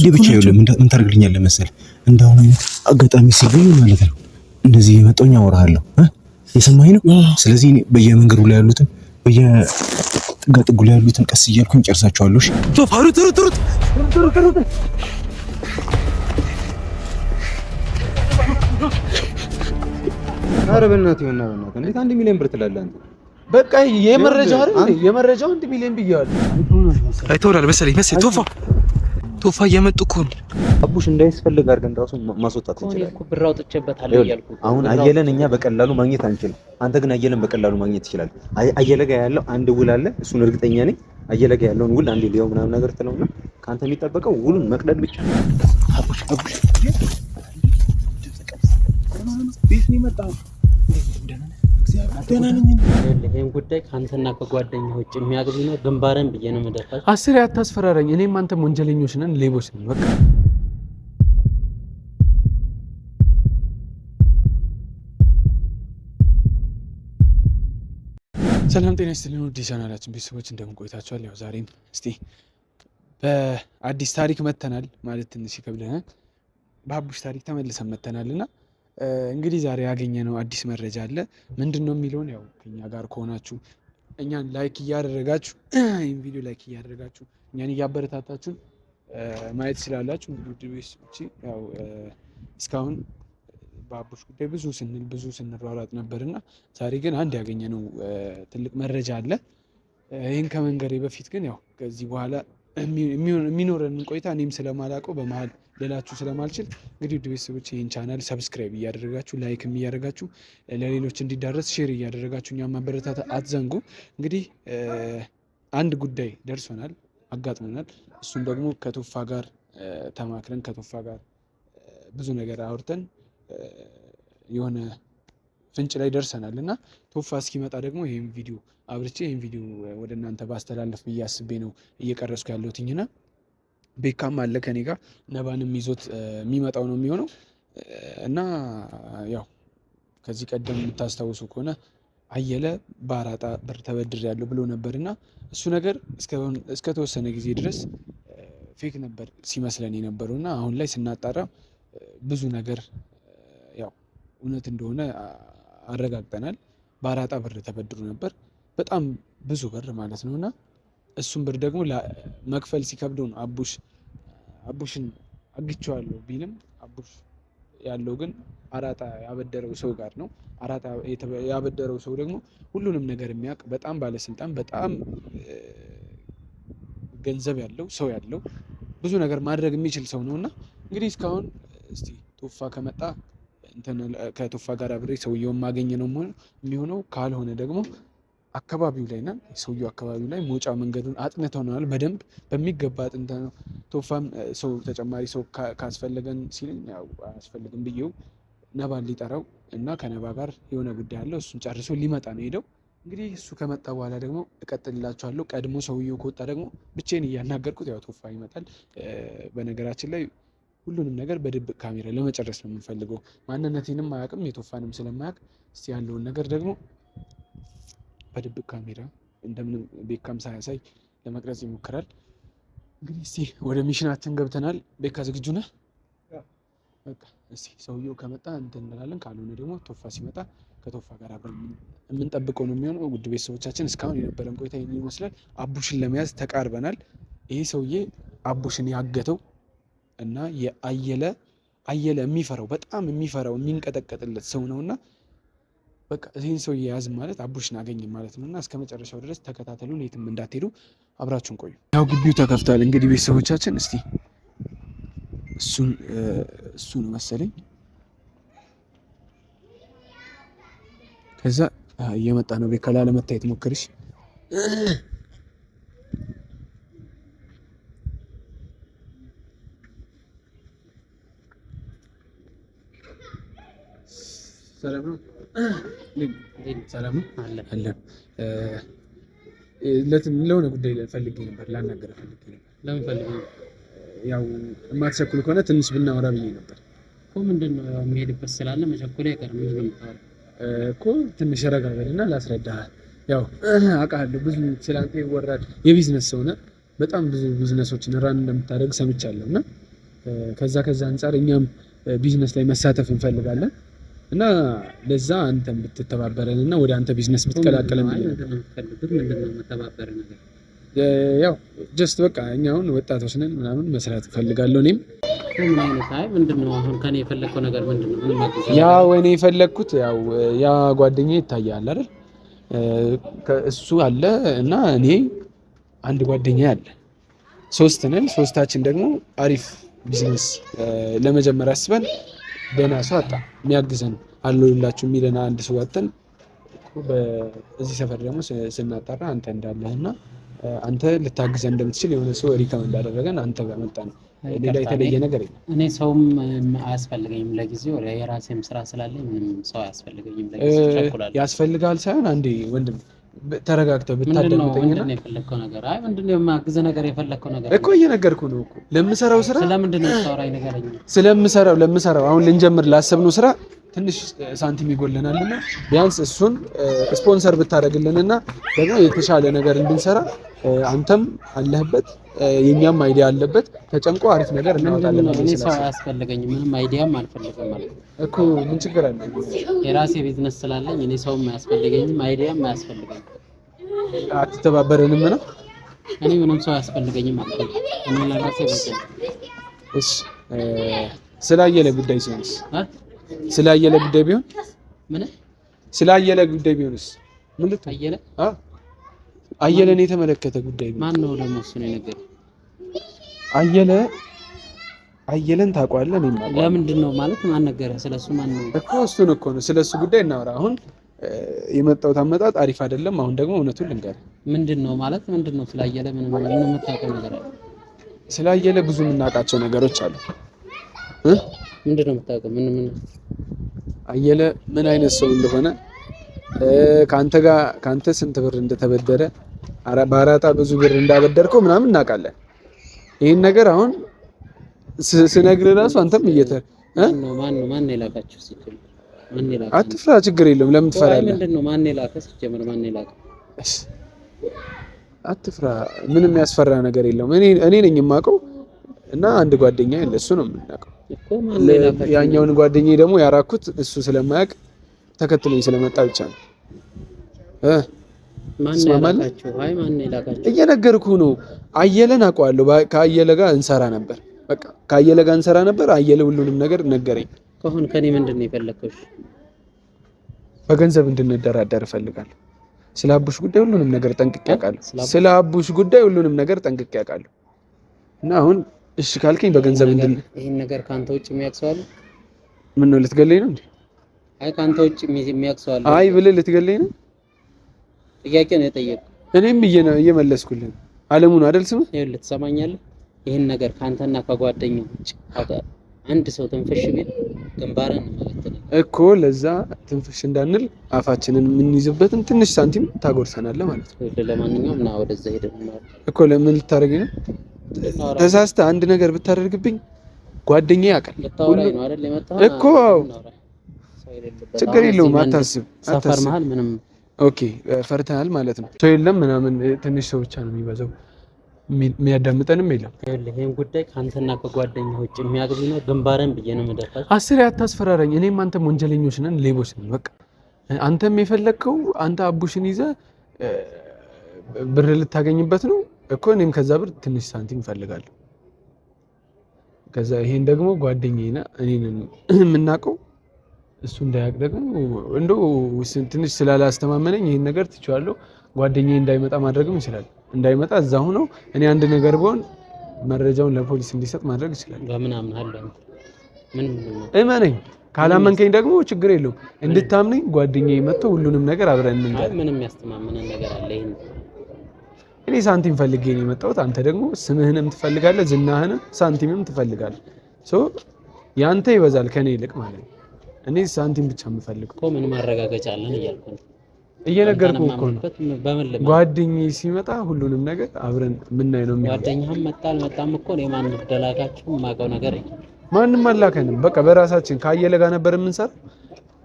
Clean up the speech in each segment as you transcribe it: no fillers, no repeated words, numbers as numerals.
አንዴ ብቻ ይኸውልህ ምን ታደርግልኛለህ መሰለህ? እንዳሁን አይነት አጋጣሚ ሲገኝ ማለት ነው እንደዚህ የመጣውኝ አወራሃለሁ የሰማኸኝ ነው። ስለዚህ በየመንገዱ ላይ ያሉትን በየጥጋጥጉ ላይ ያሉትን ቀስ እያልኩኝ ጨርሳቸዋለሁ። እሺ ሩጥ ሩጥ ሩጥ ሩጥ ሩጥ። ኧረ በእናትህ እንዴት 1 ሚሊዮን ብር ትላለህ አንተ? በቃ የመረጃው አይደል የመረጃው 1 ሚሊዮን ብያለሁ። አይተውናል መሰለኝ ቶፋ እየመጡ እኮ ነው። አቡሽ እንዳይስፈልግ አድርገን ራሱ ማስወጣት እንችላለን እኮ ብር አውጥቼበታለሁ እያልኩ አሁን አየለን እኛ በቀላሉ ማግኘት አንችልም። አንተ ግን አየለን በቀላሉ ማግኘት ትችላለህ። አየለ ጋር ያለው አንድ ውል አለ፣ እሱን እርግጠኛ ነኝ። አየለ ጋር ያለውን ውል አንዴ ሊያው ምናምን ነገር ትለውና ካንተ የሚጠበቀው ውሉን መቅደድ ብቻ ነው። አቡሽ ቤት ነው የመጣው። ይሄን ጉዳይ ካንተና ከጓደኛህ ውጭ የሚያግዝ ነው ግንባረን ብዬ ነው የምደፋው። አስሬ አታስፈራራኝ። እኔም አንተም ወንጀለኞች ነን፣ ሌቦች ነን። በቃ ሰላም ጤና ይስጥልን ውድ ቻናላችን ቤተሰቦች እንደምን ቆይታችኋል? ያው ዛሬም እስቲ በአዲስ ታሪክ መተናል ማለት ትንሽ ይከብደናል። በአቡሽ ታሪክ ተመልሰን መተናልና እንግዲህ ዛሬ ያገኘነው አዲስ መረጃ አለ። ምንድን ነው የሚለውን ያው ከኛ ጋር ከሆናችሁ እኛን ላይክ እያደረጋችሁ ይህን ቪዲዮ ላይክ እያደረጋችሁ እኛን እያበረታታችሁን ማየት ስላላችሁ እንግዲህ ያው እስካሁን በአቡሽ ጉዳይ ብዙ ስንሯሯጥ ነበርና ዛሬ ግን አንድ ያገኘነው ትልቅ መረጃ አለ። ይህን ከመንገሬ በፊት ግን ያው ከዚህ በኋላ የሚኖረንን ቆይታ እኔም ስለማላውቀው በመሀል ሌላችሁ ስለማልችል እንግዲህ ውድ ቤተሰቦች ይህን ቻናል ሰብስክራይብ እያደረጋችሁ ላይክም እያደረጋችሁ ለሌሎች እንዲዳረስ ሼር እያደረጋችሁ እኛም ማበረታታ አትዘንጉ። እንግዲህ አንድ ጉዳይ ደርሶናል፣ አጋጥሞናል። እሱም ደግሞ ከቶፋ ጋር ተማክረን ከቶፋ ጋር ብዙ ነገር አውርተን የሆነ ፍንጭ ላይ ደርሰናል እና ቶፋ እስኪመጣ ደግሞ ይህን ቪዲዮ አብርቼ ይህን ቪዲዮ ወደ እናንተ ባስተላለፍ ብዬ አስቤ ነው እየቀረስኩ ያለሁትኝና ቤካም አለ ከኔ ጋር ነባንም ይዞት የሚመጣው ነው የሚሆነው እና ያው ከዚህ ቀደም የምታስታውሱ ከሆነ አየለ በአራጣ ብር ተበድር ያለው ብሎ ነበር እና እሱ ነገር እስከተወሰነ ጊዜ ድረስ ፌክ ነበር ሲመስለን የነበረው እና አሁን ላይ ስናጣራ ብዙ ነገር ያው እውነት እንደሆነ አረጋግጠናል። በአራጣ ብር ተበድሮ ነበር፣ በጣም ብዙ ብር ማለት ነው እና እሱም ብር ደግሞ መክፈል ሲከብደው ነው አቡሽን አግቼዋለሁ ቢልም አቡሽ ያለው ግን አራጣ ያበደረው ሰው ጋር ነው። አራጣ ያበደረው ሰው ደግሞ ሁሉንም ነገር የሚያውቅ በጣም ባለስልጣን፣ በጣም ገንዘብ ያለው ሰው ያለው ብዙ ነገር ማድረግ የሚችል ሰው ነው እና እንግዲህ እስካሁን እስቲ ቶፋ ከመጣ ከቶፋ ጋር አብሬ ሰውየውን ማገኘ ነው የሚሆነው። ካልሆነ ደግሞ አካባቢው ላይ ነን። ሰውየው አካባቢው ላይ መውጫ መንገዱን አጥንተናል በደንብ በሚገባ አጥንተን ነው። ቶፋም ሰው ተጨማሪ ሰው ካስፈለገን ሲልኝ ያው አያስፈልግም ብዬው ነባን ሊጠራው እና ከነባ ጋር የሆነ ጉዳይ አለው እሱን ጨርሶ ሊመጣ ነው ሄደው። እንግዲህ እሱ ከመጣ በኋላ ደግሞ እቀጥልላችኋለሁ። ቀድሞ ሰውየው ከወጣ ደግሞ ብቻዬን እያናገርኩት ያው ቶፋ ይመጣል። በነገራችን ላይ ሁሉንም ነገር በድብቅ ካሜራ ለመጨረስ ነው የምንፈልገው። ማንነቴንም አያውቅም የቶፋንም ስለማያውቅ እስቲ ያለውን ነገር ደግሞ በድብቅ ካሜራ እንደምንም ቤካም ሳያሳይ ለመቅረጽ ይሞክራል። እንግዲህ እስቲ ወደ ሚሽናችን ገብተናል። ቤካ ዝግጁ ነህ? በቃ እስቲ ሰውየው ከመጣ እንትን እንላለን፣ ካልሆነ ደግሞ ቶፋ ሲመጣ ከቶፋ ጋር አብረን የምንጠብቀው ነው የሚሆነው። ውድ ቤተሰቦቻችን እስካሁን የነበረን ቆይታ ይህን ይመስላል። አቡሽን ለመያዝ ተቃርበናል። ይሄ ሰውዬ አቡሽን ያገተው እና የአየለ የሚፈራው በጣም የሚፈራው የሚንቀጠቀጥለት ሰው ነውና በቃ ይህን ሰው የያዝ ማለት አቡሽን አገኘ ማለት ነውና እስከ መጨረሻው ድረስ ተከታተሉን፣ የትም እንዳትሄዱ፣ አብራችሁን ቆዩ። ያው ግቢው ተከፍቷል። እንግዲህ ቤተሰቦቻችን እስቲ እሱን መሰለኝ ከዛ እየመጣ ነው። ቤት ከላ ለመታየት ሞክርሽ። ሰላም ነው። ሰላም ነው አለን። ለሆነ ጉዳይ ፈልጌ ነበር፣ ላናገር ፈልጌ ነበር። ለምን ፈልጌ? ያው የማትቸኩል ከሆነ ትንሽ ብናወራ ብዬ ነበር እኮ። ምንድን ነው የሚሄድበት ስላለ መቸኮል አይቀርም። ምንድን ነው የምታወራው እኮ? ትንሽ ረጋ በልና ላስረዳህ። ያው አውቃለሁ ብዙ ስላንተ ይወራል። የቢዝነስ ሰው ነህ፣ በጣም ብዙ ቢዝነሶችን ራን እንደምታደርግ ሰምቻለሁ እና ከዛ አንጻር እኛም ቢዝነስ ላይ መሳተፍ እንፈልጋለን እና ለዛ አንተም ብትተባበረን እና ወደ አንተ ቢዝነስ ብትቀላቀለን ያው ጀስት በቃ እኛ አሁን ወጣቶች ነን ምናምን መስራት እፈልጋለሁ። እኔም ምን አይነት አይ ምንድነው አሁን ከኔ የፈለከው ነገር ምንድነው? ምን ማግኘት ያው እኔ የፈለኩት ያው ያ ጓደኛዬ ይታያል አይደል? እሱ አለ እና እኔ አንድ ጓደኛዬ አለ። ሶስት ነን። ሶስታችን ደግሞ አሪፍ ቢዝነስ ለመጀመር አስበን ደህና ሰው አጣ የሚያግዘን አለላችሁ የሚለን አንድ ሰው አጥተን በዚህ ሰፈር ደግሞ ስናጣራ አንተ እንዳለህና አንተ ልታግዘን እንደምትችል የሆነ ሰው ሪከመንድ አደረገን። አንተ ጋር መጣን። ሌላ የተለየ ነገር የለም። እኔ ሰውም አያስፈልገኝም ለጊዜው የራሴም ስራ ስላለኝ ምንም ሰው አያስፈልገኝም ለጊዜው ቸኩላለሁ። ያስፈልጋል ሳይሆን አንዴ ወንድም ተረጋግተህ ብታዳምጠኝና ምንድነው የፈለከው ነገር? አይ ምንድነው የማግዘ ነገር የፈለከው ነገር እኮ እየነገርኩህ ነው እኮ ለምሰራው ስራ ስለምንድነው የምታወራኝ ነገረኝ? ለምሰራው አሁን ልንጀምር ላሰብነው ስራ ትንሽ ሳንቲም ይጎለናልና ቢያንስ እሱን ስፖንሰር ብታደርግልንና ደግሞ የተሻለ ነገር እንድንሰራ አንተም አለህበት የኛም አይዲያ አለበት ተጨምቆ አሪፍ ነገር እናወጣለን። እኔ ሰው አያስፈልገኝም ምንም አይዲያም አልፈልግም ማለት እኮ ምን ችግር አለ? የራሴ ቢዝነስ ስላለኝ እኔ ሰውም አያስፈልገኝም አይዲያም አያስፈልገኝም። አትተባበረንም ነው? እኔ ምንም ሰው አያስፈልገኝም ማለት ነው። እኔ ለራሴ ቢዝነስ እሺ ስላየለ ጉዳይ ሲሆንስ ስላየለ ጉዳይ ቢሆን ምን ስላየለ ጉዳይ ቢሆንስ ምን ልትሆን አየለ አየለን የተመለከተ ጉዳይ ቢሆን ማን ነው ደግሞ እሱ ነው ነገር አየለን ታውቀዋለህ? እኔም አውቀዋለሁ። ለምንድን ነው ማለት ማን ነገረህ? ስለሱ ማን ነው እኮ እሱን እኮ ነው ስለሱ ጉዳይ እናወራ። አሁን የመጣሁት አመጣጥ አሪፍ አይደለም። አሁን ደግሞ እውነቱን ልንገርህ። ምንድን ነው ማለት ምንድን ነው ስላየለ ምን የምታውቀው ነገር አለ? ስላየለ ብዙ የምናውቃቸው ነገሮች አሉ። ምንድን ነው የምታውቀው? ምን አየለ ምን አይነት ሰው እንደሆነ ካንተ ስንት ብር እንደተበደረ በአራጣ ብዙ ብር እንዳበደርከው ምናምን እናውቃለን። ይሄን ነገር አሁን ስነግርህ ራሱ አንተም ማን የላካችሁ ሲጀምር ማን የላካ? አትፍራ፣ ችግር የለውም። ለምን ትፈራለህ? ምንድነው ማን የላካ ሲጀምር ማን የላካ? አትፍራ፣ ምንም ያስፈራ ነገር የለውም። እኔ ነኝ የማውቀው እና አንድ ጓደኛ ያለ እሱ ነው የምናውቀው እኮ ማን የላካ? ያኛውን ጓደኛዬ ደግሞ ያራኩት እሱ ስለማያውቅ ተከትሎኝ ስለመጣ ብቻ ነው። ማን የላካችሁ? አይ ማን የላካችሁ? እየነገርኩህ ነው። አየለን አውቀዋለሁ። ከአየለ ጋር እንሰራ ነበር። በቃ ከአየለ ጋር እንሰራ ነበር። አየለ ሁሉንም ነገር ነገረኝ። ከሆነ ከኔ ምንድነው የፈለከው? በገንዘብ እንድንደራደር እፈልጋለሁ። ስለ አቡሽ ጉዳይ ሁሉንም ነገር ጠንቅቄ አውቃለሁ። ስለ አቡሽ ጉዳይ ሁሉንም ነገር ጠንቅቄ አውቃለሁ። እና አሁን እሺ ካልከኝ በገንዘብ ይሄን ነገር ካንተ ውጭ የሚያውቅ ሰው አለ? ምን ነው ልትገለኝ ነው እንዴ? አይ ካንተ ውጭ የሚያውቅ ሰው አለ? አይ ብለህ ልትገለኝ ነው? ጥያቄ ነው የጠየቅኩት። እኔም እየመለስኩልህ ነው። አለሙን አይደል ስምህ? ይኸውልህ ትሰማኛለህ? ይሄን ነገር ካንተና ከጓደኛው ውጭ አንድ ሰው ትንፍሽ ቢል ግንባርን ማለት ነው እኮ። ለዛ ትንፍሽ እንዳንል አፋችንን የምንይዝበትን ትንሽ ሳንቲም ታጎርሰናለህ ማለት ነው። ለማንኛውም ና ወደዛ ሄደን ማለት እኮ ለምን ልታደርገኝ ነው? ተሳስተህ አንድ ነገር ብታደርግብኝ ጓደኛዬ ያውቃል። ልታወራኝ ነው አይደል የመጣኸው? እኮ ችግር የለውም አታስብ። ሰፈር መሀል ምንም ኦኬ ፈርተናል ማለት ነው። ሰው የለም ምናምን ትንሽ ሰው ብቻ ነው የሚበዛው፣ የሚያዳምጠንም የለም። ይሄን ጉዳይ ካንተና ከጓደኛህ ውጭ የሚያግዙ ነው ግንባርን ብዬ ነው የምደፋው። አስሬ አታስፈራራኝ። እኔም አንተም ወንጀለኞች ነን፣ ሌቦች ነን። በቃ አንተም የፈለግከው አንተ አቡሽን ይዘህ ብር ልታገኝበት ነው እኮ። እኔም ከዛ ብር ትንሽ ሳንቲም እፈልጋለሁ። ከዛ ይሄን ደግሞ ጓደኛዬና እኔን የምናውቀው እሱ እንዳያውቅ ደግሞ እንደው ትንሽ ስላላስተማመነኝ ይሄን ነገር ትቼዋለሁ። ጓደኛዬ እንዳይመጣ ማድረግም ይችላል። እንዳይመጣ እዛ ሆኖ እኔ አንድ ነገር ብሆን መረጃውን ለፖሊስ እንዲሰጥ ማድረግ ይችላል። በምን አምናለሁ? ምን እመነኝ። ካላመንከኝ ደግሞ ችግር የለውም። እንድታምነኝ ጓደኛዬ መጥቶ ሁሉንም ነገር አብረን እንንገር። ምንም ያስተማመነን ነገር አለ? እኔ ሳንቲም ፈልጌ ነው የመጣሁት። አንተ ደግሞ ስምህንም ትፈልጋለህ፣ ዝናህንም ሳንቲምም ትፈልጋለህ። ያንተ ይበዛል ከኔ ይልቅ ማለት ነው። እኔ ሳንቲም ብቻ የምፈልገው እኮ ምን ማረጋገጫ አለን እያልኩ ነው። እየነገርኩህ እኮ ነው። ጓደኛዬ ሲመጣ ሁሉንም ነገር አብረን የምናይ ነው የሚሆነው። ጓደኛህም መጣ አልመጣም እኮ እኔ ማን እንደላካችሁ የማውቀው ነገር ማንም አላከንም። በቃ በራሳችን ከአየለ ጋር ነበር የምንሰራው።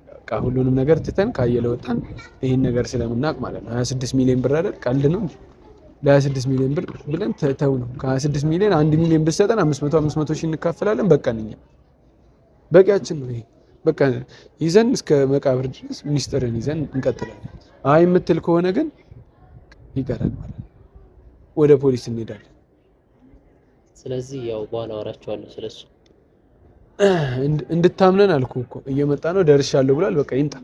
በቃ ሁሉንም ነገር ትተን ከአየለ ወጣን። ይሄን ነገር ስለምናውቅ ማለት ነው። 26 ሚሊዮን ብር አይደል? ቀልድ ነው እንዴ? ለ26 ሚሊዮን ብር ብለን ተው ነው። ከ26 ሚሊዮን 1 ሚሊዮን ብትሰጠን 500 ሺህ እንካፈላለን። በቃን እኛ በቂያችን ነው ይሄ። በቃ ይዘን እስከ መቃብር ድረስ ሚስጥርን ይዘን እንቀጥላለን። አይ የምትል ከሆነ ግን ይቀራል ማለት ነው። ወደ ፖሊስ እንሄዳለን። ስለዚህ ያው በኋላ አወራቸዋለሁ ስለሱ። እንድታምነን አልኩህ እኮ እየመጣ ነው ደርሻለሁ ብሏል። በቃ ይምጣ።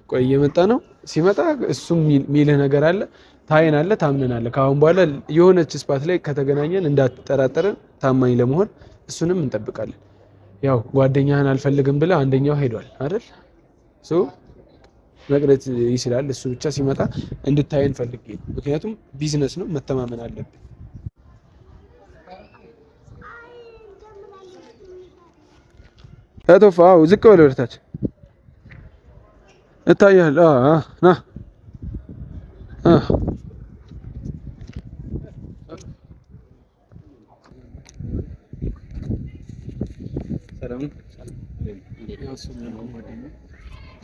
ቆይ እየመጣ ነው። ሲመጣ እሱም ሚልህ ነገር አለ፣ ታየናለህ፣ ታምነናለህ። ከአሁን በኋላ የሆነች ስፓት ላይ ከተገናኘን እንዳትጠራጠረን ታማኝ ለመሆን እሱንም እንጠብቃለን። ያው ጓደኛህን አልፈልግም ብለህ አንደኛው ሄዷል አይደል? ሶ መቅረት ይችላል። እሱ ብቻ ሲመጣ እንድታየን ፈልጌ ነው። ምክንያቱም ቢዝነስ ነው፣ መተማመን አለብን። አቶፋ ዝቅ በል ወደታች እታያል። ና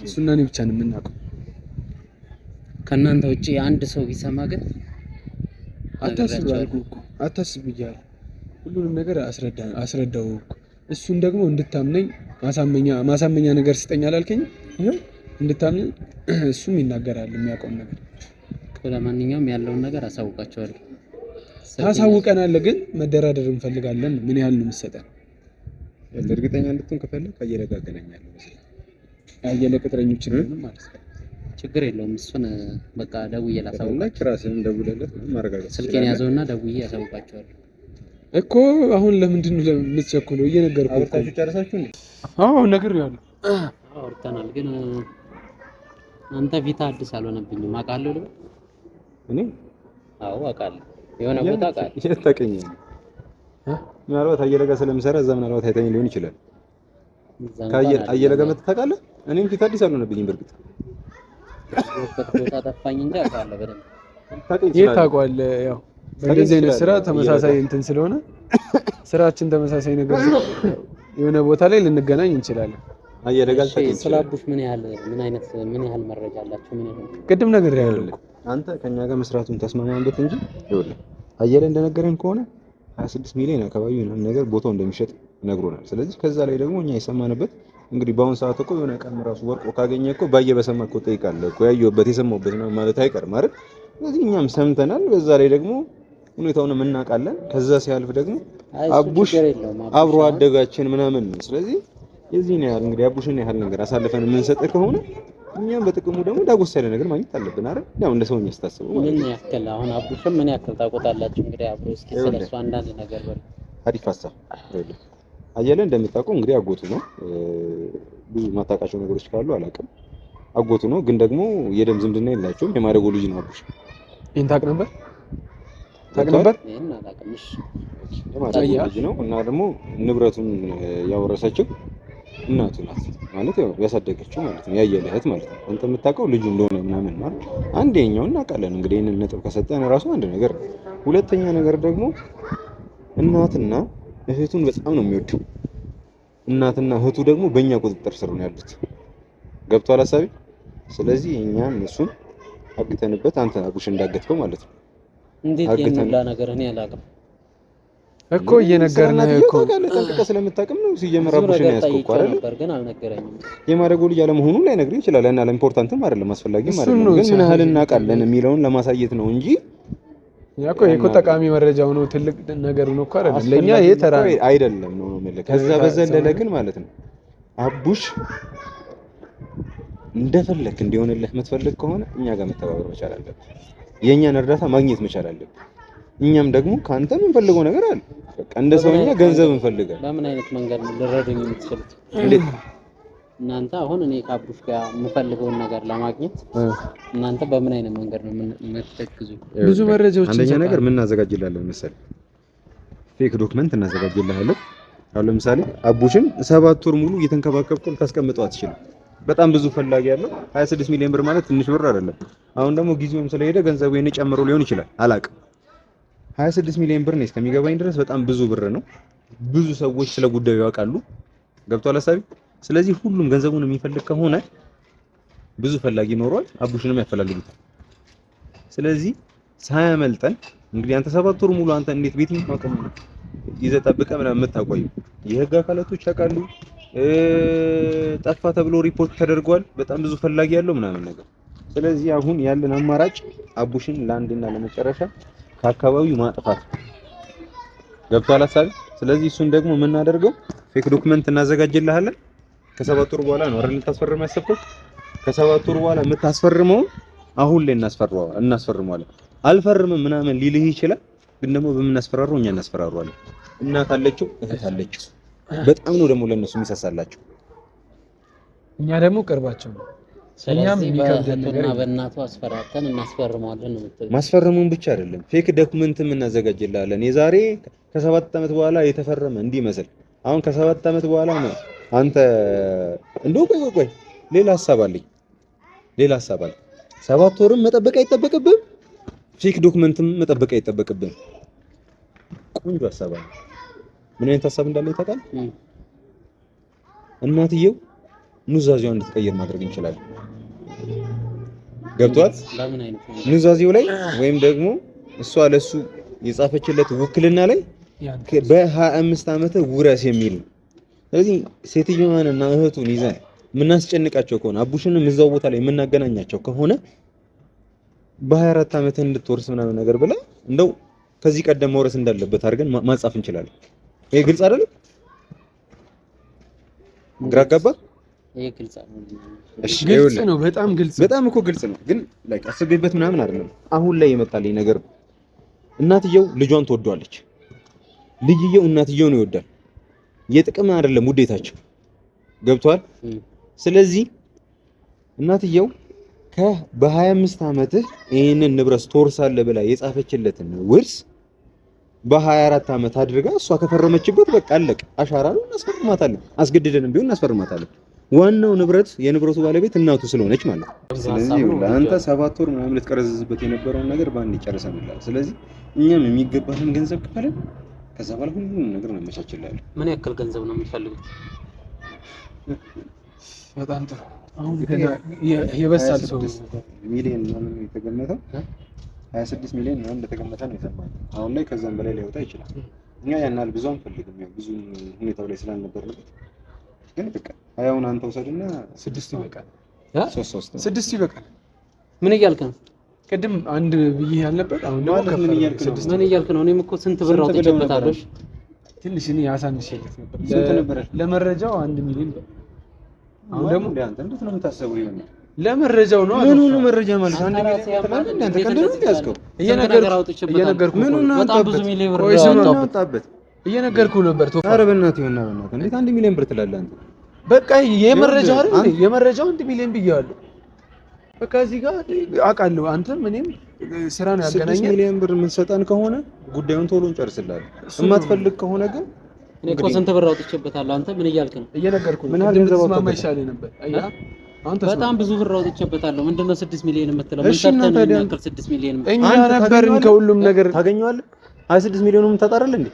እሱና እኔ ብቻ ነው የምናውቀው። ከእናንተ ውጪ አንድ ሰው ቢሰማ ግን አታስብ ብያለሁ። ሁሉንም ነገር አስረዳው እኮ። እሱን ደግሞ እንድታምነኝ ማሳመኛ ነገር ስጠኝ አላልከኝ? ይኸው እንድታምነኝ እሱም ይናገራል የሚያውቀውን ነገር። ለማንኛውም ያለውን ነገር አሳውቃቸዋለሁ። ታሳውቀናለህ፣ ግን መደራደር እንፈልጋለን። ምን ያህል ነው የምትሰጠን? እርግጠኛ እንድትሆን ከፈለክ አየለ ጋር አገናኛለሁ። አየለ ቅጥረኞችን ማለት ነው። ችግር የለውም። እሱን በቃ ደውዬ ላሳውቃቸው። ራስህን ደውለለት ማረጋገጥ። ስልኬን ያዘውና ደውዬ ያሳውቃቸዋለሁ እኮ። አሁን ለምንድን ነው የምትቸኩለው? እየነገርኩህ እኮ። አውርታችሁ ጨረሳችሁ እንዴ? አዎ ነግሬዋለሁ። አውርተናል፣ ግን አንተ ፊት አዲስ አልሆነብኝም። አውቃለሁ ልበል እኔ? አዎ አውቃለሁ። የሆነ ቦታ አውቃለሁ። የት ታውቀኛለህ? ምናልባት አየለ ጋር ስለምሰራ እዛ ምናልባት አይተኸኝ ሊሆን ይችላል። አየለ ጋር መተህ ታውቃለህ? እኔም ፊት አዲስ አልሆነብኝም። በእርግጥ ቦታ ጠፋኝ እንጂ አውቃለሁ በደንብ። የት ታውቀዋለህ? ያው በእንደዚህ አይነት ስራ ተመሳሳይ እንትን ስለሆነ ስራችን ተመሳሳይ ነገር የሆነ ቦታ ላይ ልንገናኝ እንችላለን። አየለ ጋር ስለ አቡሽ ምን ያህል መረጃ አላችሁ? ምን ያህል ቅድም ነገር ያለው አንተ ከኛ ጋር መስራቱን ተስማማንበት እንጂ ይኸውልህ አየለ እንደነገረን ከሆነ 26 ሚሊዮን አካባቢ ምናምን ነገር ቦታው እንደሚሸጥ ነግሮናል። ስለዚህ ከዛ ላይ ደግሞ እኛ የሰማንበት እንግዲህ በአሁን ሰዓት እኮ የሆነ ቀን ራሱ ወርቆ ካገኘ እኮ ባየ በሰማ እኮ ጠይቃለህ እኮ ያየሁበት የሰማሁበት ነው ማለት አይቀርም አይደል? ስለዚህ እኛም ሰምተናል። በዛ ላይ ደግሞ ሁኔታውንም እናውቃለን። ከዛ ሲያልፍ ደግሞ አቡሽ አብሮ አደጋችን ምናምን ነው። ስለዚህ የዚህን ያህል እንግዲህ አቡሽን ያህል ነገር አሳልፈን የምንሰጥ ከሆነ እኛም በጥቅሙ ደግሞ ዳጎስ ያለ ነገር ማግኘት አለብን አይደል? ያው እንደ ሰውኛ አስተሳሰቡ ምን ያክል አሁን አቡሽን ምን ያክል ታውቁታላችሁ? እንግዲህ አብሮ እስኪ ስለሱ አንዳንድ ነገር በል። አሪፍ ሀሳብ ይኸውልህ አየለ እንደምታውቀው እንግዲህ አጎቱ ነው። ብዙ ማታውቃቸው ነገሮች ካሉ አላውቅም። አጎቱ ነው፣ ግን ደግሞ የደም ዝምድና የላቸውም። የማደጎ ልጅ ነው አቡሽ። ይሄን ታውቅ ነበር? ይሄን አላውቅም። እሺ የማደጎ ልጅ ነው እና ደግሞ ንብረቱን ያወረሰችው እናቱ ናት ማለት ያው ያሳደገችው ማለት ነው። ያየለ እህት ማለት ነው። አንተ የምታውቀው ልጁ እንደሆነ ምናምን ማለት አንደኛው እናውቃለን። እንግዲህ ይሄንን ነጥብ ከሰጠን ራሱ አንድ ነገር ነው። ሁለተኛ ነገር ደግሞ እናትና እህቱን በጣም ነው የሚወደው። እናትና እህቱ ደግሞ በእኛ ቁጥጥር ስር ነው ያሉት። ገብቷል ሀሳቤ? ስለዚህ እኛም እሱን አግተንበት አንተ አቡሽ እንዳገትከው ማለት ነው። እንዴት የሞላ ነገር እኔ አላውቅም እኮ እየነገርንህ እኮ ጠንቅቀህ ስለምታውቅም ነው። ሲጀመር አቡሽን ያስቆቁ አይደል? ነበር ግን አልነገረኝም። የማደጎ ልጅ አለመሆኑን ላይ ነግሬህ ይችላል እና ለኢምፖርታንትም አይደለም አስፈላጊም አይደለም። ግን ምን ያህል እናውቃለን የሚለውን ለማሳየት ነው እንጂ ያኮ ይሄ እኮ ጠቃሚ መረጃው ነው። ትልቅ ነገር ነው እኮ አይደል? ለኛ ይሄ ተራ አይደለም ነው ማለት። ከዛ በዘለለ ግን ማለት ነው አቡሽ እንደፈለክ እንዲሆንልህ የምትፈልግ ከሆነ እኛ ጋር መተባበር መቻል አለብህ። የኛን እርዳታ ማግኘት መቻል አለብህ። እኛም ደግሞ ካንተ የምንፈልገው ነገር አለ። በቃ እንደ ሰውኛ ገንዘብ እንፈልጋለን። በምን አይነት መንገድ ነው ልረዱኝ የምትችሉት? እናንተ አሁን እኔ ከአቡሽ ጋር የምፈልገውን ነገር ለማግኘት እናንተ በምን አይነት መንገድ ነው የምትተክዙ? ብዙ መረጃዎች አንደኛ ነገር ምን እናዘጋጅልሃለን መሰለህ? ፌክ ዶክመንት እናዘጋጅልሃለን። አሁን ለምሳሌ አቡሽን 7 ወር ሙሉ እየተንከባከብከው ልታስቀምጠው አትችልም። በጣም ብዙ ፈላጊ ያለው 26 ሚሊዮን ብር ማለት ትንሽ ብር አይደለም። አሁን ደግሞ ጊዜውም ስለሄደ ገንዘቡ የኔ ጨምሮ ሊሆን ይችላል፣ አላውቅም። 26 ሚሊዮን ብር ነው እስከሚገባኝ ድረስ በጣም ብዙ ብር ነው። ብዙ ሰዎች ስለ ጉዳዩ ያውቃሉ። ገብቷል ሀሳቤ? ስለዚህ ሁሉም ገንዘቡን የሚፈልግ ከሆነ ብዙ ፈላጊ ኖሯል፣ አቡሽንም ያፈላልጉታል። ስለዚህ ሳያመልጠን እንግዲህ አንተ 7 ወር ሙሉ አንተ እንዴት ቤት ማቀም ይዘህ ጠብቀህ ምናምን የምታቆየው? የህግ አካላቶች ያውቃሉ። ጠፋ ተብሎ ሪፖርት ተደርጓል። በጣም ብዙ ፈላጊ ያለው ምናምን ነገር። ስለዚህ አሁን ያለን አማራጭ አቡሽን ለአንድና ለመጨረሻ ከአካባቢው ማጥፋት ገብቷል ሀሳብ። ስለዚህ እሱን ደግሞ የምናደርገው ፌክ ዶክመንት እናዘጋጅልሃለን። ከ7 ወር በኋላ ነው አይደል ልታስፈርም ያሰብከው? ከ7 ወር በኋላ የምታስፈርመው አሁን ላይ እናስፈርመዋለን። አልፈርምም ምናምን ሊልህ ይችላል፣ ግን ደግሞ በምናስፈራረው እኛ እናስፈራረዋለን። እናት አለችው፣ እህት አለችው። በጣም ነው ደግሞ ለነሱ የሚሳሳላቸው። እኛ ደግሞ ቅርባቸው ነው። እኛም የሚከብደን ነገር በእናቱ አስፈራርተን እናስፈርመዋለን ነው የምትለው። ማስፈረሙን ብቻ አይደለም ፌክ ዶክመንትም እናዘጋጅልሃለን። የዛሬ ከ7 ዓመት በኋላ የተፈረመ እንዲመስል። አሁን ከ7 ዓመት በኋላ ነው አንተ እንደው ቆይ ሌላ ሀሳብ አለኝ። 7 ወርም መጠበቅ አይጠበቅብህም። ፌክ ዶክመንትም መጠበቅ አይጠበቅብህም። ቆንጆ ሀሳብ አለ። ምን አይነት ሀሳብ እንዳለ ይታወቃል። እናትየው ኑዛዜዋን እንድትቀይር ማድረግ እንችላለን። ገብቷል? ኑዛዜው ላይ ወይም ደግሞ እሷ ለሱ የጻፈችለት ውክልና ላይ በ25 ዓመት ውረስ የሚል ነው። ስለዚህ ሴትዮዋንና እህቱን ይዘን የምናስጨንቃቸው ከሆነ አቡሽንም እዛው ቦታ ላይ የምናገናኛቸው ከሆነ በ24 ዓመት እንድትወርስ ምናምን ነገር ብላ እንደው ከዚህ ቀደም መውረስ እንዳለበት አድርገን ማጻፍ እንችላለን። ይሄ ግልጽ አይደለም? ግራ አጋባ? ይሄ ግልጽ ነው። እሺ ግልጽ ነው። በጣም ግልጽ፣ በጣም እኮ ግልጽ ነው። ግን ላይክ አስቤበት ምናምን አይደለም። አሁን ላይ የመጣልኝ ነገር እናትየው ልጇን ትወደዋለች፣ ልጅየው እናትየውን ይወዳል። የጥቅም አይደለም ውዴታቸው። ገብቷል? ስለዚህ እናትየው በ25 ዓመትህ ይሄንን ንብረት ትወርሳለህ ብላ የጻፈችለትን ውርስ በ24 ዓመት አድርጋ እሷ ከፈረመችበት በቃ አለቀ። አሻራ ነው፣ እናስፈርማታለን። አስገድደንም ቢሆን እናስፈርማታለን። ዋናው ንብረት የንብረቱ ባለቤት እናቱ ስለሆነች ማለት ነው። ስለዚህ ለአንተ 7 ወር ምናምን ልትቀረዝዝበት የነበረውን ነገር በአንድ ጨርሰንልሃል። ስለዚህ እኛም የሚገባንን ገንዘብ ክፈለን፣ ከዛ በኋላ ሁሉንም ነገር እናመቻችልሃለን። ምን ያክል ገንዘብ ነው የሚፈልጉት? በጣም ጥሩ። አሁን የበሳል ሰው ሚሊዮን ምናምን የተገመተው 26 ሚሊዮን ምናምን እንደተገመተ ነው የሰማነው። አሁን ላይ ከዛም በላይ ሊወጣ ይችላል። እኛ ያናል ብዙ አንፈልግም፣ ያው ብዙ ሁኔታው ላይ ስላልነበርንበት። ግን በቃ አሁን አንተ ወሰድና 6 ይበቃል። 6 ይበቃል። ምን እያልክ ነው? ቅድም አንድ ብዬ ያልነበር አሁን ደግሞ ምን እያልክ ነው? እኔም እኮ ስንት ብር አውጥቼበታለሁ። ትንሽ እኔ ያሳንሽለት ነበር። ስንት ነበር? ለመረጃው 1 ሚሊዮን ብር። አሁን ደግሞ አንተ እንዴት ነው የምታስበው? ይሆነ ለመረጃው ነው። ምን ሆነ መረጃ ማለት አንድ ሚሊዮን ተላለ እንዴ? አንተ ቀደም ያዝከው እየነገርኩህ በጣም ብዙ ሚሊዮን ብር አወጣበት እየነገርኩህ ነበር። ቶፋ ኧረ በእናትህ ይሆንና በእናትህ እንዴት 1 ሚሊዮን ብር ትላለህ አንተ? በቃ የመረጃው አይደል? የመረጃው 1 ሚሊዮን ብያለሁ። በቃ እዚህ ጋር አውቃለሁ። አንተም እኔም ስራ ነው ያገናኘን። 6 ሚሊዮን ብር የምትሰጠን ከሆነ ጉዳዩን ቶሎ እንጨርስልሃለን። የማትፈልግ ከሆነ ግን እኔ እኮ ስንት ብር አውጥቼበታለሁ። አንተ ምን እያልክ ነው? እየነገርኩህ ምን ያህል ገንዘብ ማማ ይሻል ነበር። አያ አንተ በጣም ብዙ ብር አውጥቼበታለሁ። ምንድነው 6 ሚሊዮን የምትለው? ምን ሰርተን ነው ያክል 6 ሚሊዮን? እኛ ነበርን ከሁሉም ነገር ታገኘዋለህ። 26 ሚሊዮኑን ታጣራለህ እንዴ?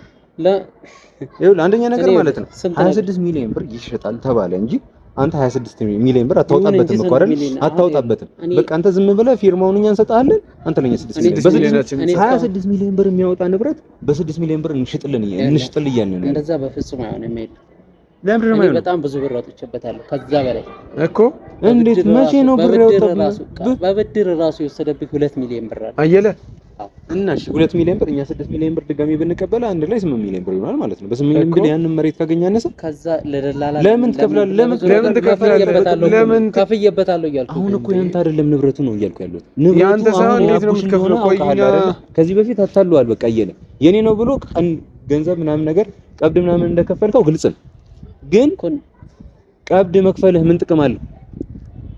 ይኸውልህ አንደኛ ነገር ማለት ነው 26 ሚሊዮን ብር ይሸጣል ተባለ እንጂ አንተ 26 ሚሊዮን ብር አታውጣበትም እኮ አይደል? አታውጣበትም። በቃ አንተ ዝም ብለህ ፊርማውን እኛ እንሰጣለን። አንተ ለኛ 26 ሚሊዮን ብር የሚያወጣ ንብረት በ6 ሚሊዮን ብር እንሽጥልን እያልን ነው። እንደዛ በፍጹም አይሆንም። የሚሄድ ለምን ነው ማለት? በጣም ብዙ ብር አውጥቼበታለሁ። ከዛ በላይ እኮ እንዴት መቼ ነው ብር ያወጣብህ? በብድር ራሱ የወሰደብህ 2 ሚሊዮን ብር አለ አየለ እና እሺ 2 ሚሊዮን ብር እኛ 6 ሚሊዮን ብር ድጋሚ ብንቀበል አንድ ላይ 8 ሚሊዮን ብር ይሆናል ማለት ነው። በ8 ሚሊዮን ብር ያንን መሬት ካገኘ አነሰ ከዛ ለደላላ ለምን ትከፍላለህ? ለምን ከፍዬበታለሁ እያልኩ አሁን እኮ ያንተ አይደለም ንብረቱ ነው እያልኩ ያለሁት። ንብረቱ ያንተ ሳይሆን እንዴት ነው የምትከፍለው? ቆይኛ ከዚህ በፊት አታለዋል። በቃ አየለ የኔ ነው ብሎ ገንዘብ ምናምን ነገር ቀብድ ምናምን እንደከፈልከው ግልጽ ነው። ግን ቀብድ መክፈልህ ምን ጥቅም አለው?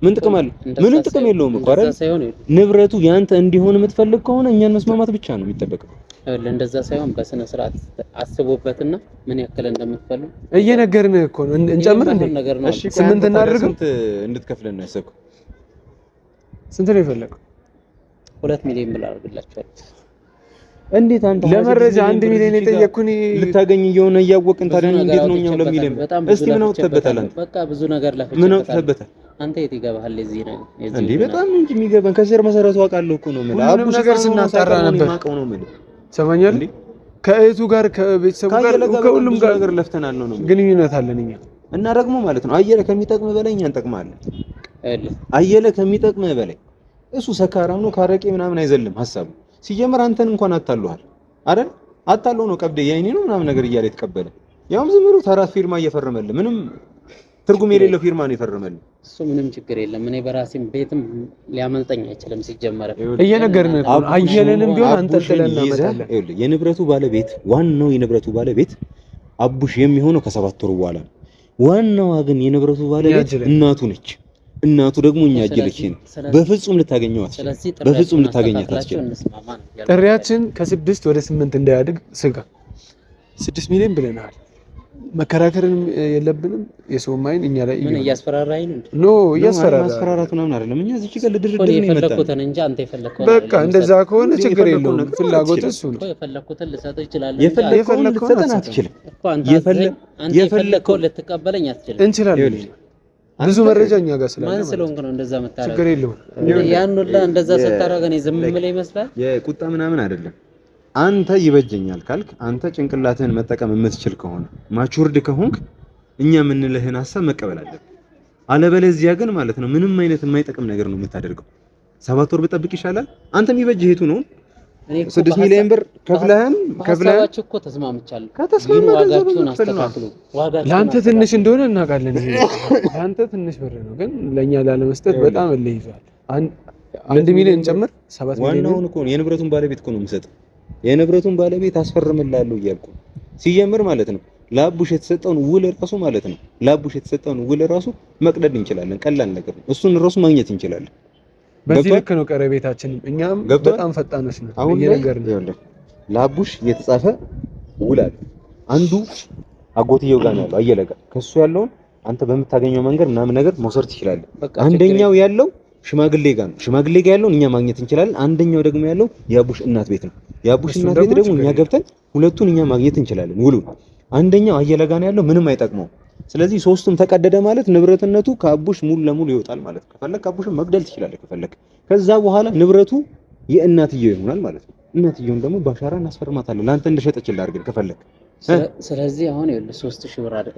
ምን ጥቅም አለው? ምንም ጥቅም የለውም እኮ አይደል? ንብረቱ ያንተ እንዲሆን የምትፈልግ ከሆነ እኛን መስማማት ብቻ ነው የሚጠበቀው። እንደዛ ሳይሆን በስነ ስርዓት አስቦበትና ምን ያክል እንደምትፈልግ እየነገርንህ እኮ ነው። እንጨምር እንዴ? እሺ 8 እናድርግ። እንድትከፍለን ነው ያሰብኩት። ስንት ነው የፈለገው? 2 ሚሊዮን ብር አድርግላችኋል። እንዴት አንተ ለመረጃ 1 ሚሊዮን የጠየቅኩኝ ልታገኝ እየሆነ እያወቅን ታዲያ እንዴት ነው እኛም ለሚሊዮን? እስቲ ምን አውጥተበታል አንተ? በቃ ብዙ ነገር ለፍቼ ምን አውጥተበታል አንተ? የት ይገባሃል? እዚህ ነው እንዴ? በጣም እንጂ የሚገባን ከስር መሰረቱ አውቃለሁ እኮ ነው የምልህ። ሁሉንም ነገር ስናጣራ ነበር። ማቀው ነው የምልህ። ሰማኛል። ከእህቱ ጋር ከቤተሰቡ ጋር ከሁሉም ጋር ነገር ለፍተናል ነው ግንኙነት አለን እኛ እና ደግሞ ማለት ነው አየለ ከሚጠቅም በላይ እኛን እንጠቅማለን። አየለ ከሚጠቅም በላይ እሱ ሰካራም ነው ካረቄ ምናምን አይዘልም ሐሳቡ ሲጀምር አንተን እንኳን አታሉሃል አይደል አታሎ ነው ቀብደ ያይኔ ነው ምናምን ነገር እያለ የተቀበለ ያውም ዝም ብሎ ተራ ፊርማ እየፈረመልህ ምንም ትርጉም የሌለው ፊርማ ነው የፈረመልህ። እሱ ምንም ችግር የለም። እኔ በራሴም ቤትም ሊያመልጠኝ አይችልም። ሲጀመር እየነገርን ነው አየለንም ቢሆን አንጠልጥለን እናመጣለን። ይኸውልህ የንብረቱ ባለቤት ዋናው የንብረቱ ባለቤት አቡሽ የሚሆነው ከ7 ወር በኋላ ነው። ዋናዋ ግን የንብረቱ ባለቤት እናቱ ነች። እናቱ ደግሞ እኛ እጅልሽ ነው። በፍጹም ልታገኘው አትችልም። በፍጹም ልታገኛት አትችልም። ጥሪያችን ከ6 ወደ 8 እንዳያድግ ስጋ 6 ሚሊዮን ብለናል። መከራከርንም የለብንም። የሰው ማይን እኛ ላይ ምን እያስፈራራኝ ነው? ኖ እያስፈራራ ማስፈራራቱ ምናምን አይደለም። እኛ እዚህ ጋር ለድርድር ነው የፈለኩትን እንጂ አንተ የፈለከው በቃ እንደዛ ከሆነ ችግር የለውም። ፍላጎት እሱ ነው። የፈለኩትን ልሰጥ ይችላል። የፈለከውን ልትሰጠን አትችልም። አንተ የፈለከውን ልትቀበለኝ አትችልም። እንችላለን። ብዙ መረጃ እኛ ጋር ስላለ ማን ስለሆንክ ነው እንደዛ የምታረገው? ችግር የለውም። ያን ሁላ እንደዛ ስታረገ እኔ ዝም ብለህ ይመስላል። የቁጣ ምናምን አይደለም። አንተ ይበጀኛል ካልክ አንተ ጭንቅላትህን መጠቀም የምትችል ከሆነ ማቹርድ ከሆንክ እኛ የምንልህን ሀሳብ መቀበል አለብን። አለበለዚያ ግን ማለት ነው ምንም አይነት የማይጠቅም ነገር ነው የምታደርገው። 7 ወር ብጠብቅ ይሻላል። አንተም ይበጅህ የቱ ነው? 6 ሚሊዮን ብር ከፍለህም ሀሳባችሁ እኮ ተስማምቻለሁ። ግን ዋጋችሁን አስተካክሉ። ለአንተ ትንሽ እንደሆነ እናውቃለን። ለአንተ ትንሽ ብር ነው፣ ግን ለእኛ ላለመስጠት በጣም እልህ ይዟል። 1 ሚሊዮን ጨምር 7 ሚሊዮን ዋናውን እኮ የንብረቱን ባለቤት እኮ ነው የምሰጠው። የንብረቱን ባለቤት አስፈርምላለሁ እያልኩ ሲጀምር ማለት ነው ለአቡሽ የተሰጠውን ውል ራሱ ማለት ነው ለአቡሽ የተሰጠውን ውል ራሱ መቅደድ እንችላለን። ቀላል ነገር ነው። እሱን ራሱ ማግኘት እንችላለን። በዚህ ልክ ነው ቀረቤታችን። እኛም በጣም ፈጣኖች ነን። አሁን ነገር ነው ለአቡሽ የተጻፈ ውል አለ። አንዱ አጎትየው ጋር ነው ያለው አየለ ጋር። ከሱ ያለውን አንተ በምታገኘው መንገድ ምናምን ነገር መውሰድ ትችላለህ። አንደኛው ያለው ሽማግሌ ጋር ነው። ሽማግሌ ጋር ያለውን እኛ ማግኘት እንችላለን። አንደኛው ደግሞ ያለው የአቡሽ እናት ቤት ነው። የአቡሽ እናት ቤት ደግሞ እኛ ገብተን ሁለቱን እኛ ማግኘት እንችላለን። ውሉ አንደኛው አየለ ጋር ነው ያለው፣ ምንም አይጠቅመው። ስለዚህ ሶስቱም ተቀደደ ማለት ንብረትነቱ ከአቡሽ ሙሉ ለሙሉ ይወጣል ማለት ነው። ከፈለክ አቡሽን መግደል ትችላለህ ከፈለክ። ከዛ በኋላ ንብረቱ የእናትየው ይሆናል ማለት ነው። እናትየውን ደግሞ ባሻራ እናስፈርማታለን ለአንተ እንደሸጠችልህ አድርገን ከፈለክ። ስለዚህ አሁን ይኸውልህ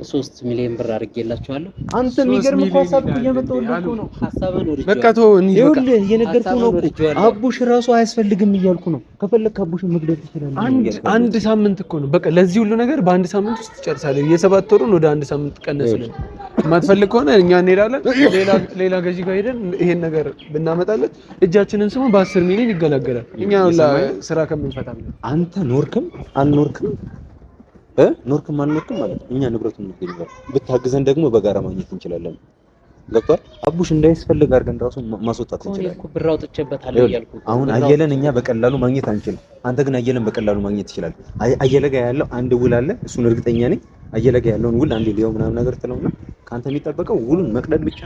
3 ሚሊዮን ብር አድርጌላችኋለሁ። አንተ የሚገርም እኮ ሀሳብ እያመጣሁልህ እኮ ነው። ሀሳብን ወርጄ በቃ ተው እንሂድ። በቃ ይኸውልህ እየነገርኩህ ነው እኮ አቡሽ ራሱ አያስፈልግም እያልኩ ነው። ከፈለክ አቡሽን መግደል ትችላለህ። አንድ ሳምንት እኮ ነው በቃ ለዚህ ሁሉ ነገር በአንድ ሳምንት ውስጥ ትጨርሳለህ። የ7 ወሩን ወደ 1 ሳምንት ቀነስልን። የማትፈልግ ከሆነ እኛ እንሄዳለን። ሌላ ገዢ ጋር ሄደን ይሄን ነገር ብናመጣለት እጃችንን ስሙ በ10 ሚሊዮን ይገላገላል። እኛ ስራ ከምንፈታለን አንተ ኖርክም አልኖርክም ኖርክም አልኖርክም ማለት እኛ ንብረቱን እንገኛለን። ብታግዘን ደግሞ በጋራ ማግኘት እንችላለን። ገብቷል? አቡሽ እንዳይስፈልግ አድርገን ራሱ ማስወጣት እንችላለን እኮ ብር አውጥቼበታለሁ እያልኩ። አሁን አየለን እኛ በቀላሉ ማግኘት አንችልም። አንተ ግን አየለን በቀላሉ ማግኘት ትችላለህ። አየለ ጋር ያለው አንድ ውል አለ። እሱን እርግጠኛ ነኝ አየለ ጋር ያለውን ውል አንዴ ሊያው ምናምን ነገር ትለውና ካንተ የሚጠበቀው ውሉን መቅደድ ብቻ።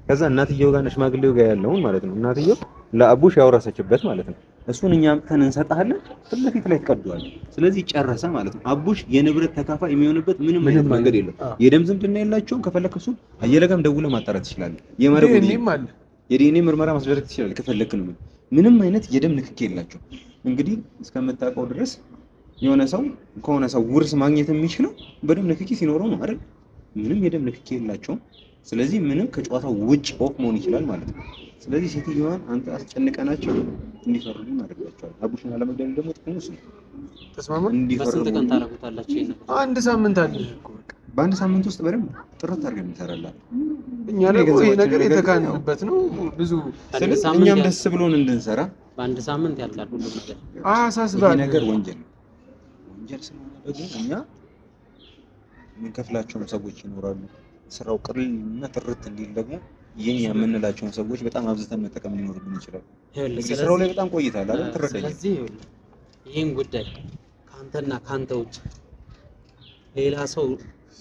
ከዛ እናትየው ጋር ሽማግሌው ጋር ያለውን ማለት ነው እናትየው ለአቡሽ ያወራሰችበት ማለት ነው። እሱን እኛ አምጥተን እንሰጣለን። ፊት ለፊት ላይ ትቀደዋለህ። ስለዚህ ጨረሰ ማለት ነው። አቡሽ የንብረት ተካፋይ የሚሆንበት ምንም አይነት መንገድ የለም። የደም ዝምድና የላቸውም። ከፈለክ እሱን አየለ ጋርም ደውለህ ማጣራት ትችላለህ። የዲኤንኤ ምርመራ ማስደረግ ትችላለህ ከፈለክ ነው። ምንም አይነት የደም ንክኪ የላቸውም። እንግዲህ እስከምታውቀው ድረስ የሆነ ሰው ከሆነ ሰው ውርስ ማግኘት የሚችለው በደም ንክኪ ሲኖረው ነው አይደል? ምንም የደም ንክኪ የላቸውም። ስለዚህ ምንም ከጨዋታው ውጭ ኦፍ መሆን ይችላል ማለት ነው። ስለዚህ ሴትዮዋን አንተ አስጨንቀናቸው እንዲፈርዱ እናደርጋቸዋለን። አቡሽን አለመግደል ደግሞ ጥቅሙ እሱ ነው። ተስማማን። በስንት ቀን ታረጉታላችሁ? ይሄን 1 ሳምንት አለ እኮ በቃ በ1 ሳምንት ውስጥ በደንብ ጥርት አድርገን እንሰራለን። እኛ ደግሞ ይሄ ነገር የተካነበት ነው። ብዙ እኛም ደስ ብሎን እንድንሰራ በ1 ሳምንት ያልቃል ሁሉ ነገር። አሳስባለሁ። ይሄ ነገር ወንጀል ስለሆነ ደግሞ እኛ የምንከፍላቸውም ሰዎች ይኖራሉ። ስራው ቅልልና ጥርት እንዲል ደግሞ የኛ የምንላቸውን ሰዎች በጣም አብዝተን መጠቀም ሊኖርብን ይችላል። ስራው ላይ በጣም ቆይታል አይደል? ትረዳኝ። ስለዚህ ይሄን ጉዳይ ካንተና ካንተ ውጭ ሌላ ሰው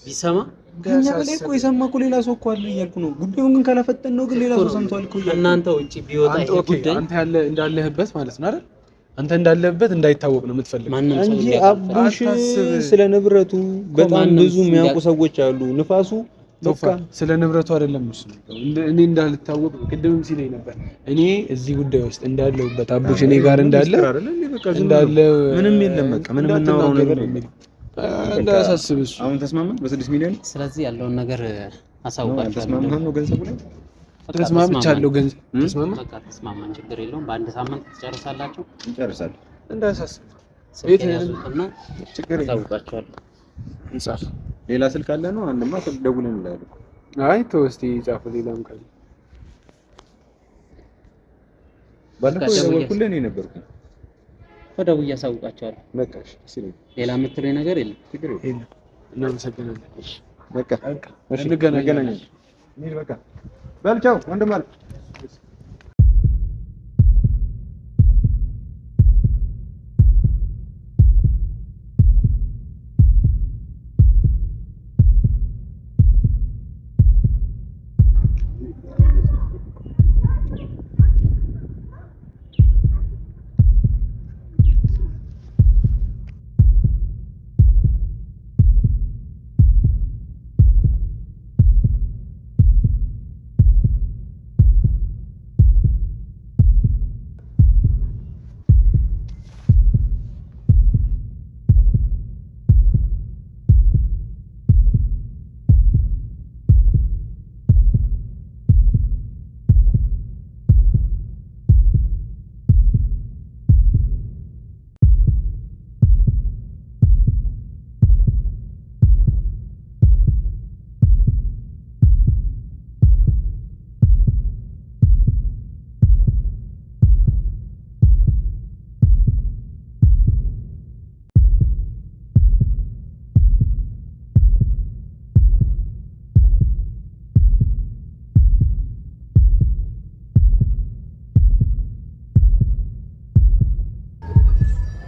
ቢሰማ ከኛ በላይ እኮ የሰማ እኮ ሌላ ሰው እኮ አለ እያልኩ ነው። ጉዳዩን ግን ካላፈጠን ነው ግን ሌላ ሰው ሰምቷል እኮ እያልኩ እናንተ ውጭ ቢወጣ ይሄ ጉዳይ አንተ እንዳለህበት ማለት ነው አይደል? አንተ እንዳለህበት እንዳይታወቅ ነው የምትፈልገው እንጂ አቡሽ ስለ ንብረቱ በጣም ብዙ የሚያውቁ ሰዎች አሉ። ንፋሱ ቶፋ ስለ ንብረቱ አይደለም እሱ እኔ እንዳልታወቅ ቅድምም ሲለኝ ነበር። እኔ እዚህ ጉዳይ ውስጥ እንዳለሁበት አቡሽ እኔ ጋር እንዳለ ምንም የለም። በቃ ምንም እናወራው ነገር የለም። እንዳያሳስብ እሱ አሁን ተስማማን በ6 ሚሊዮን። ስለዚህ ያለውን ነገር አሳውቃችኋለሁ። ተስማማን ነው ገንዘቡ ላይ ተስማምቻለሁ። ገንዘብ ተስማማ በቃ ተስማማን፣ ችግር የለውም። በአንድ ሳምንት ትጨርሳላችሁ። እንጨርሳለን። እንዳያሳስብ ቤት ያዙትና ችግር አሳውቃችኋለሁ። እንጻፍ። ሌላ ስልክ አለ ነው? አንድማ ስልክ ደውለን እንላለን። አይ ተው እስኪ ጻፉ። ሌላም ካለ ባለፈው የደወልኩልህ እኔ ነበርኩ። ደውዬ አሳውቃችኋለሁ። በቃ እሺ። ሌላ የምትለኝ ነገር የለም? ችግር የለም። እናመሰግናለን። በቃ እሺ፣ እንገናኛለን። በቃ በል ቻው ወንድም አለ።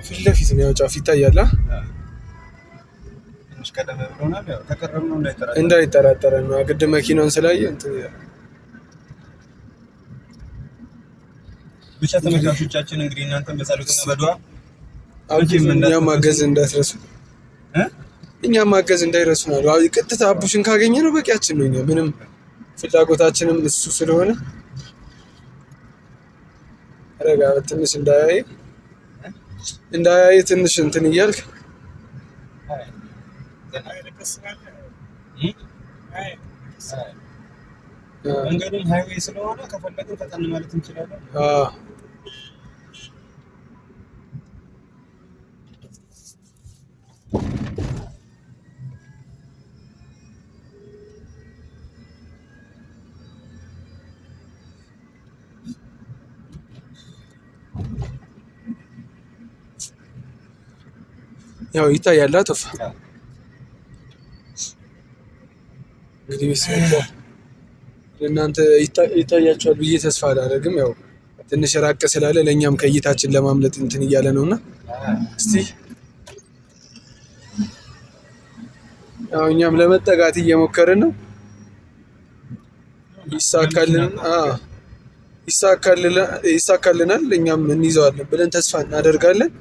ፊት ለፊት ነው ጫፍ ይታያል። ትንሽ ቀደም ብሎናል። ያው ተቀረብ ነው እንዳይጠራጠረ ነው። ግድ መኪናውን ስላየ እንትን ብቻ ተመልካቾቻችን እንግዲህ እናንተም በጸሎትና በዱዓ እኛም ማገዝ እንዳትረሱ እኛም ማገዝ እንዳይረሱ ነው። አዎ ቀጥታ አቡሽን ካገኘ ነው በቂያችን ነው። እኛ ምንም ፍላጎታችንም እሱ ስለሆነ ረጋ ትንሽ እንዳያይ ትንሽ እንትን እያልክ መንገዱም ሃይዌይ ስለሆነ ከፈለግን ፈጠን ማለት እንችላለን። ያው ይታያል። ቶፋ እንግዲህ እናንተ ይታያችኋል ብዬ ተስፋ አላደርግም። ያው ትንሽ ራቅ ስላለ ለእኛም ከእይታችን ለማምለጥ እንትን እያለ ነውና እስቲ ያው እኛም ለመጠጋት እየሞከርን ነው። ይሳካልናል። እኛም እንይዘዋለን ብለን ተስፋ እናደርጋለን።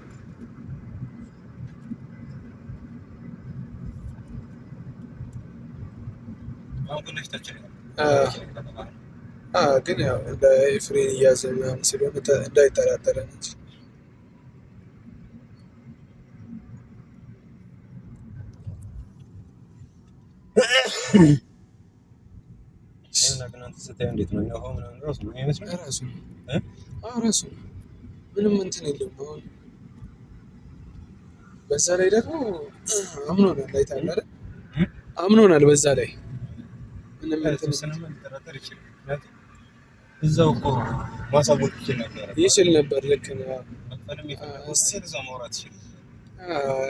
ግን ያው ፍሬን እያዘ ምናምን ስለሆነ እንዳይጠራጠረን እንጂ ራሱ ምንም እንትን የለውም። አሁን በዛ ላይ ደግሞ አምኖናል። አይተሃል አይደል? አምኖናል። በዛ ላይ ምንም እንትን እዛው እኮ ማሳወቅ ይችል ነበር። ልክ ነው።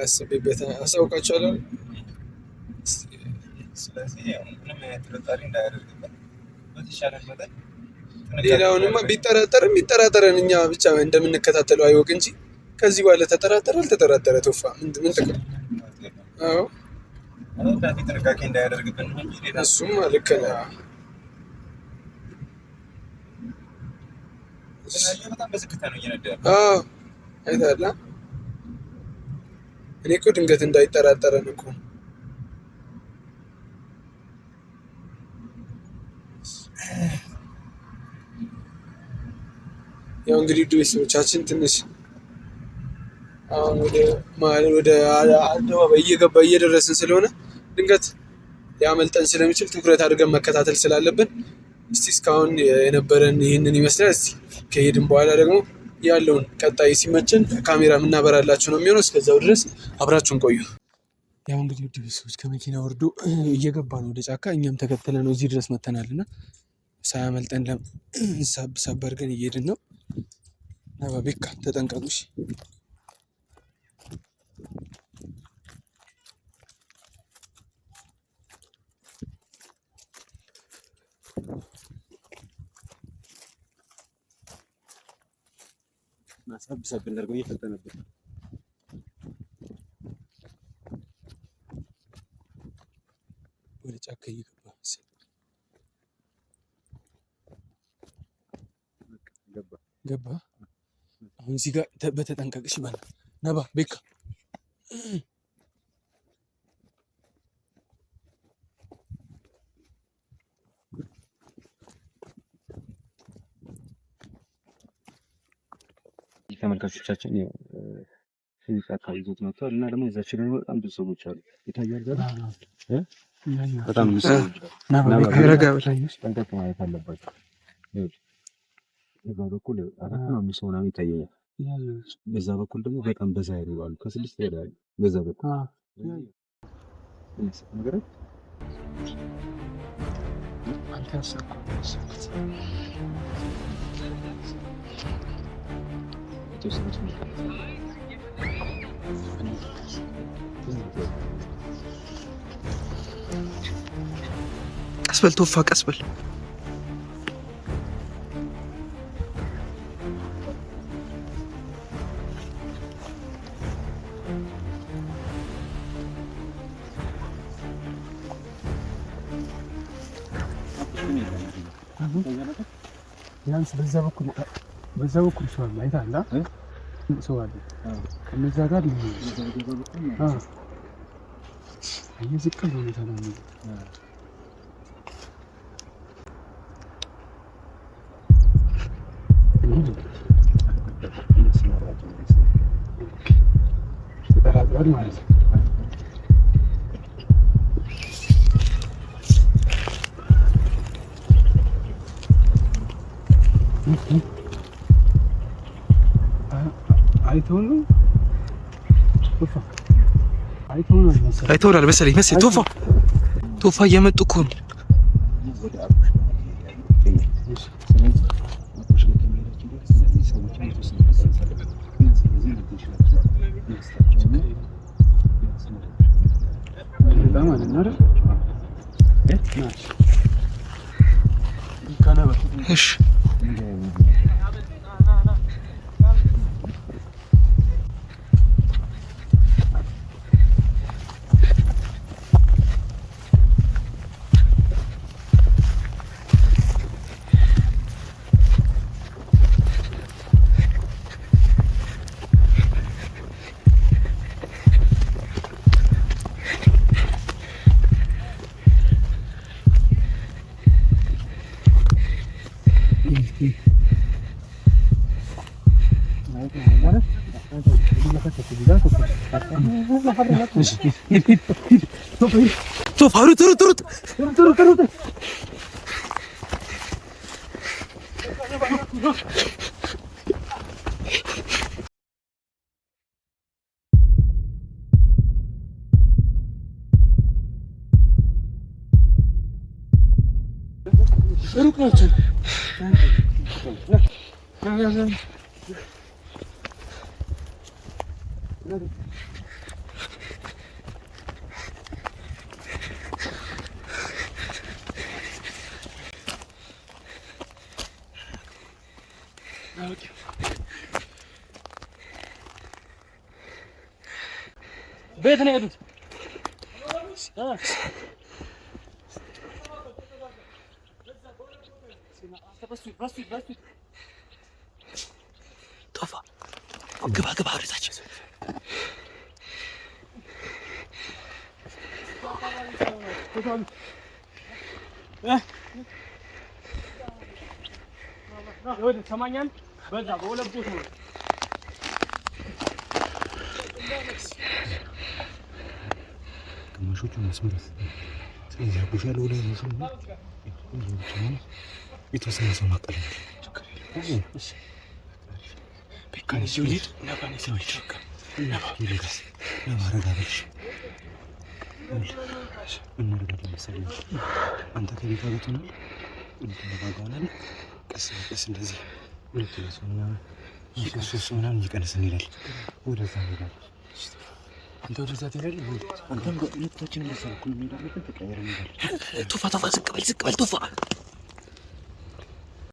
አስቤበት አሳውቃቸዋለሁ። ስለዚህ ምንም አይነት ጥርጣሬ እንዳያደርግበት በተሻለ መጠን ሌላውንማ ቢጠራጠርም ይጠራጠረን እኛ ብቻ እንደምንከታተለው አይወቅ እንጂ ከዚህ በኋላ ተጠራጠረ አልተጠራጠረ ቶፋ ምን ጥቅም? አዎ ጥንቃቄ እንዳያደርግብን እሱም ልክ ነው። በጣም በዝግታ ነው እየነዳ ያለው። አይተሃል። እኔ እኮ ድንገት እንዳይጠራጠረን እኮ ያው እንግዲህ ውድ ቤተሰቦቻችን ትንሽ አሁን ወደ አደባባይ እየደረስን ስለሆነ ድንገት ሊያመልጠን ስለሚችል ትኩረት አድርገን መከታተል ስላለብን እስቲ እስካሁን የነበረን ይህንን ይመስላል። እስቲ ከሄድን በኋላ ደግሞ ያለውን ቀጣይ ሲመችን ካሜራ የምናበራላችሁ ነው የሚሆነው። እስከዛው ድረስ አብራችሁን ቆዩ። ያው እንግዲህ ውድ ቤተሰቦች ከመኪና ወርዶ እየገባ ነው ወደ ጫካ። እኛም ተከትለ ነው እዚህ ድረስ መተናል እና ሳያመልጠን ሳብ አድርገን እየሄድን ነው። ቤካ ተጠንቀቁሽ። ሳብ እንዳርገው እየፈጠነብን ወደ ጫካ እየገባ ገባ። አሁን እዚህ ጋር በተጠንቀቅሽ ይባላል። ነባ ቤካ ተመልካቾቻችን ጫካ ይዞት መጥቷል እና ደግሞ እዛችን ላይ በጣም ብዙ ሰዎች አሉ። ይታያል ጋር በጣም ብዙ ሰዎች ረጋ ብላኝስ ጠንቀቅ ማለት አለባቸው። በዛ በኩል አራት ነው አምስት ምናምን ይታየኛል። በዛ በኩል ደግሞ በጣም በዛ ይላሉ። ከስድስት ይላሉ በዛ በኩል ነገር ቀስበል ቶፋ ቀስበል ቢያንስ በዛ በኩል ሰው አለ። አይተሃል? ሰው አለ ከነዛ ጋር ዝቅ ብሎ ሁኔታ ነው። ተጠራጥሯል ማለት ነው። አይተውናል መሰለኝ። ቶፋ እየመጡ እኮ ነው። እሺ ቶፋ ሩጥ ቤት ነው የሄዱት። ቶፋ ግባ ወደታች። በዛ በሁለት ቦታ ነው። ግማሾቹ መስመር ስለዚህ አቡሽ ያለው ላይ ነው። የተወሰነ ሰው ማቀለል አንተ ከቤት አገት ሆናል እንተባባለን። ቀስ በቀስ እንደዚህ ሁለት ሰው ምናምን ሶስት ምናምን እየቀነስ እንሄዳለን። ወደዛ እንሄዳለን። አንተ ወደዛ ትሄዳለህ። አንተም ሁለታችንም በሰልኩ እንሄዳለን። ተቀየረ እንሄዳለን። ቱፋ ዝቅ በል ቱፋ